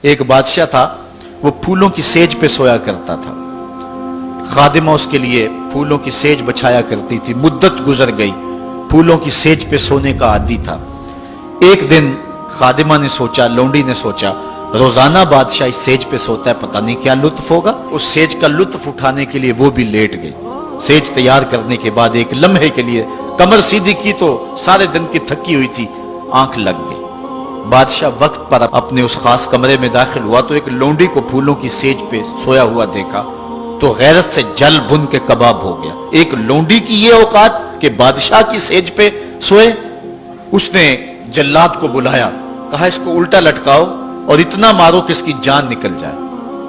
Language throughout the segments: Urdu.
ایک بادشاہ تھا، وہ پھولوں کی سیج پہ سویا کرتا تھا، خادمہ اس کے لیے پھولوں کی سیج بچھایا کرتی تھی۔ مدت گزر گئی، پھولوں کی سیج پہ سونے کا عادی تھا۔ ایک دن خادمہ نے سوچا، لونڈی نے سوچا، روزانہ بادشاہ اس سیج پہ سوتا ہے، پتہ نہیں کیا لطف ہوگا۔ اس سیج کا لطف اٹھانے کے لیے وہ بھی لیٹ گئی۔ سیج تیار کرنے کے بعد ایک لمحے کے لیے کمر سیدھی کی تو سارے دن کی تھکی ہوئی تھی، آنکھ لگ گئی۔ بادشاہ وقت پر اپنے اس خاص کمرے میں داخل ہوا تو ایک لونڈی کو پھولوں کی سیج پہ سویا ہوا دیکھا تو غیرت سے جل بن کے کباب ہو گیا۔ ایک لونڈی کی یہ اوقات کہ بادشاہ کی سیج پہ سوئے۔ اس نے جلاد کو بلایا، کہا اس کو الٹا لٹکاؤ اور اتنا مارو کہ اس کی جان نکل جائے،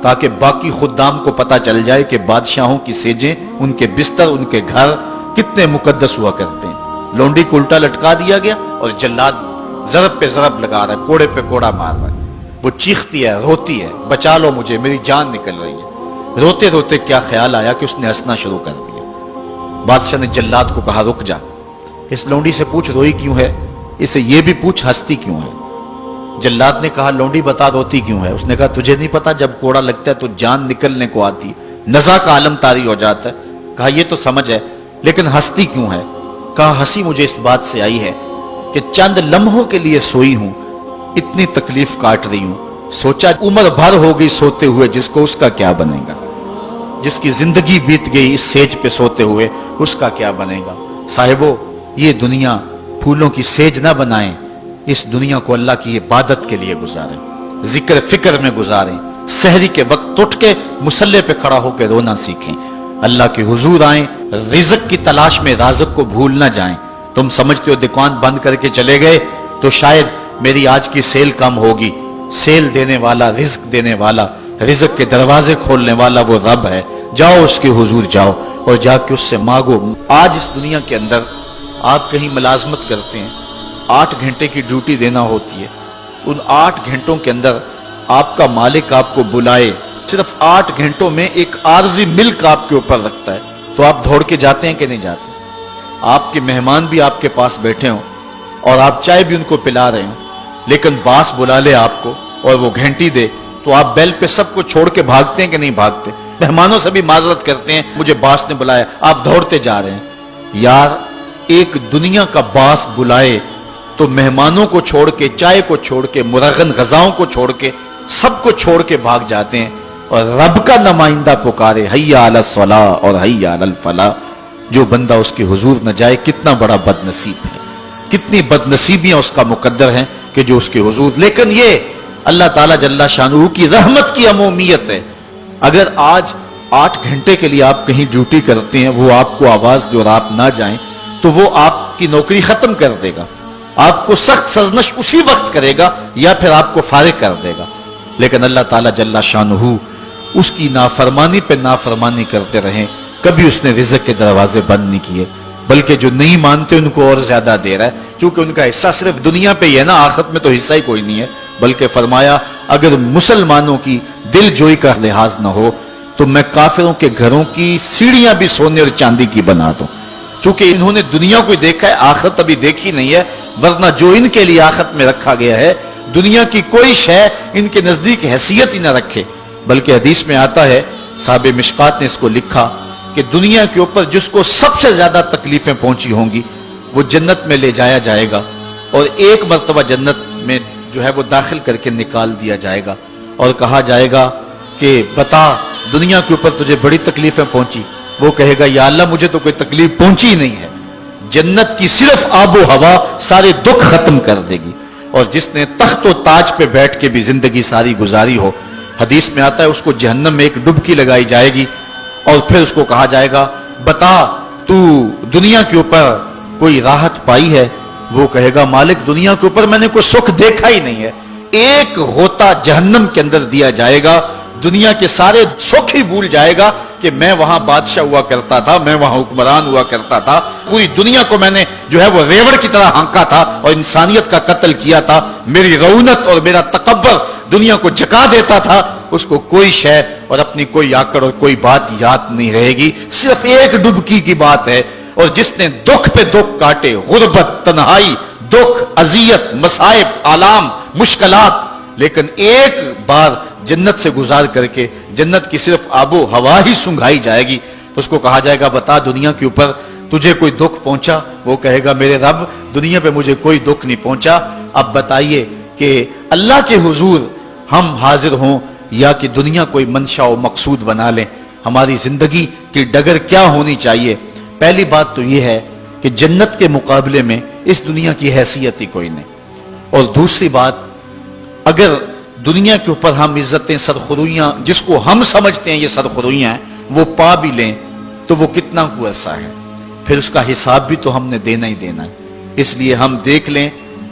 تاکہ باقی خدام کو پتا چل جائے کہ بادشاہوں کی سیجیں، ان کے بستر، ان کے گھر کتنے مقدس ہوا کرتے ہیں۔ لونڈی کو الٹا لٹکا دیا گیا اور جلاد ضرب پہ ضرب لگا رہا ہے، کوڑے پہ کوڑا مار رہا ہے۔ وہ چیختی ہے، روتی ہے، بچا لو مجھے، میری جان نکل رہی ہے۔ روتے روتے کیا خیال آیا کہ اس نے ہنسنا شروع کر دیا۔ بادشاہ نے جلاد کو کہا رک جا، اس لونڈی سے پوچھ روئی کیوں ہے، اسے یہ بھی پوچھ ہنستی کیوں ہے۔ جلاد نے کہا لونڈی بتا روتی کیوں ہے۔ اس نے کہا تجھے نہیں پتا جب کوڑا لگتا ہے تو جان نکلنے کو آتی ہے، نزا کا عالم طاری ہو جاتا ہے۔ کہا یہ تو سمجھ ہے، لیکن ہنستی کیوں ہے؟ کہا ہنسی مجھے اس بات سے آئی ہے کہ چند لمحوں کے لیے سوئی ہوں، اتنی تکلیف کاٹ رہی ہوں، سوچا عمر بھر ہو گئی سوتے ہوئے، جس کو اس کا کیا بنے گا، جس کی زندگی بیت گئی اس سیج پہ سوتے ہوئے، اس کا کیا بنے گا۔ صاحبو، یہ دنیا پھولوں کی سیج نہ بنائیں، اس دنیا کو اللہ کی عبادت کے لیے گزاریں، ذکر فکر میں گزاریں، سحری کے وقت اٹھ کے مصلے پہ کھڑا ہو کے رونا سیکھیں، اللہ کے حضور آئیں، رزق کی تلاش میں رازق کو بھول نہ جائیں۔ تم سمجھتے ہو دکان بند کر کے چلے گئے تو شاید میری آج کی سیل کم ہوگی، سیل دینے والا، رزق دینے والا، رزق کے دروازے کھولنے والا وہ رب ہے۔ جاؤ اس کے حضور جاؤ اور جا کے اس سے مانگو۔ آج اس دنیا کے اندر آپ کہیں ملازمت کرتے ہیں، 8 گھنٹے کی ڈیوٹی دینا ہوتی ہے، ان 8 گھنٹوں کے اندر آپ کا مالک آپ کو بلائے، صرف 8 گھنٹوں میں ایک عارضی ملک آپ کے اوپر رکھتا ہے، تو آپ دوڑ کے جاتے ہیں کہ نہیں جاتے؟ آپ کے مہمان بھی آپ کے پاس بیٹھے ہوں اور آپ چائے بھی ان کو پلا رہے ہوں، لیکن باس بلا لے آپ کو اور وہ گھنٹی دے تو آپ بیل پہ سب کو چھوڑ کے بھاگتے ہیں کہ نہیں بھاگتے؟ مہمانوں سے بھی معذرت کرتے ہیں، مجھے باس نے بلایا، آپ دوڑتے جا رہے ہیں۔ یار ایک دنیا کا باس بلائے تو مہمانوں کو چھوڑ کے، چائے کو چھوڑ کے، مرغن غذاؤں کو چھوڑ کے، سب کو چھوڑ کے بھاگ جاتے ہیں، اور رب کا نمائندہ پکارے حی علی الصلاۃ اور حی علی الفلاح، جو بندہ اس کے حضور نہ جائے کتنا بڑا بد نصیب ہے، کتنی بد نصیبیاں اس کا مقدر ہیں کہ جو اس کے حضور۔ لیکن یہ اللہ تعالیٰ جل شانہ کی رحمت کی عمومیت ہے۔ اگر آج 8 گھنٹے کے لیے آپ کہیں ڈیوٹی کرتے ہیں، وہ آپ کو آواز دے اور آپ نہ جائیں تو وہ آپ کی نوکری ختم کر دے گا، آپ کو سخت سرزنش اسی وقت کرے گا یا پھر آپ کو فارغ کر دے گا۔ لیکن اللہ تعالیٰ جل شانہ اس کی نافرمانی پہ نافرمانی کرتے رہیں، کبھی اس نے رزق کے دروازے بند نہیں کیے، بلکہ جو نہیں مانتے ان کو اور زیادہ دے رہا ہے، کیونکہ ان کا حصہ صرف دنیا پہ ہی ہے نا، آخرت میں تو حصہ ہی کوئی نہیں ہے۔ بلکہ فرمایا اگر مسلمانوں کی دل جوئی کا لحاظ نہ ہو تو میں کافروں کے گھروں کی سیڑھیاں بھی سونے اور چاندی کی بنا دوں، چونکہ انہوں نے دنیا کو دیکھا ہے، آخرت ابھی دیکھی نہیں ہے، ورنہ جو ان کے لیے آخرت میں رکھا گیا ہے، دنیا کی کوئی شے ان کے نزدیک حیثیت ہی نہ رکھے۔ بلکہ حدیث میں آتا ہے، صاحب مشکات نے اس کو لکھا کہ دنیا کے اوپر جس کو سب سے زیادہ تکلیفیں پہنچی ہوں گی وہ جنت میں لے جایا جائے گا، اور ایک مرتبہ جنت میں جو ہے وہ داخل کر کے نکال دیا جائے گا، اور کہا جائے گا کہ بتا دنیا کے اوپر تجھے بڑی تکلیفیں پہنچی؟ وہ کہے گا یا اللہ مجھے تو کوئی تکلیف پہنچی ہی نہیں ہے۔ جنت کی صرف آب و ہوا سارے دکھ ختم کر دے گی، اور جس نے تخت و تاج پہ بیٹھ کے بھی زندگی ساری گزاری ہو، حدیث میں آتا ہے اس کو جہنم میں ایک ڈبکی لگائی جائے گی، اور پھر اس کو کہا جائے گا بتا تو دنیا کے اوپر کوئی راحت پائی ہے؟ وہ کہے گا مالک دنیا کے اوپر میں نے کوئی سکھ دیکھا ہی نہیں ہے۔ ایک ہوتا جہنم کے اندر دیا جائے گا، دنیا کے سارے سکھ ہی بھول جائے گا کہ میں وہاں بادشاہ ہوا کرتا تھا، میں وہاں حکمران ہوا کرتا تھا، پوری دنیا کو میں نے جو ہے وہ ریوڑ کی طرح ہانکا تھا اور انسانیت کا قتل کیا تھا، میری رونت اور میرا تکبر دنیا کو جکا دیتا تھا۔ اس کو کوئی شے اور اپنی کوئی آکڑ اور کوئی بات یاد نہیں رہے گی، صرف ایک ڈبکی کی بات ہے۔ اور جس نے دکھ پہ دکھ کاٹے، غربت، تنہائی، دکھ، اذیت، مصائب، آلام، مشکلات، لیکن ایک بار جنت سے گزار کر کے جنت کی صرف آب و ہوا ہی سنگھائی جائے گی تو اس کو کہا جائے گا بتا دنیا کے اوپر تجھے کوئی دکھ پہنچا؟ وہ کہے گا میرے رب دنیا پہ مجھے کوئی دکھ نہیں پہنچا. اب بتائیے کہ اللہ کے حضور ہم حاضر ہوں یا کہ دنیا کوئی منشا و مقصود بنا لیں؟ ہماری زندگی کی ڈگر کیا ہونی چاہیے؟ پہلی بات تو یہ ہے کہ جنت کے مقابلے میں اس دنیا کی حیثیت ہی کوئی نہیں. اور دوسری بات، اگر دنیا کے اوپر ہم عزتیں سرخرویاں جس کو ہم سمجھتے ہیں یہ سرخرویاں ہیں وہ پا بھی لیں تو وہ کتنا کو عرصہ ہے، پھر اس کا حساب بھی تو ہم نے دینا ہی دینا ہے. اس لیے ہم دیکھ لیں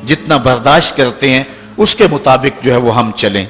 جتنا برداشت کرتے ہیں اس کے مطابق جو ہے وہ ہم چلیں.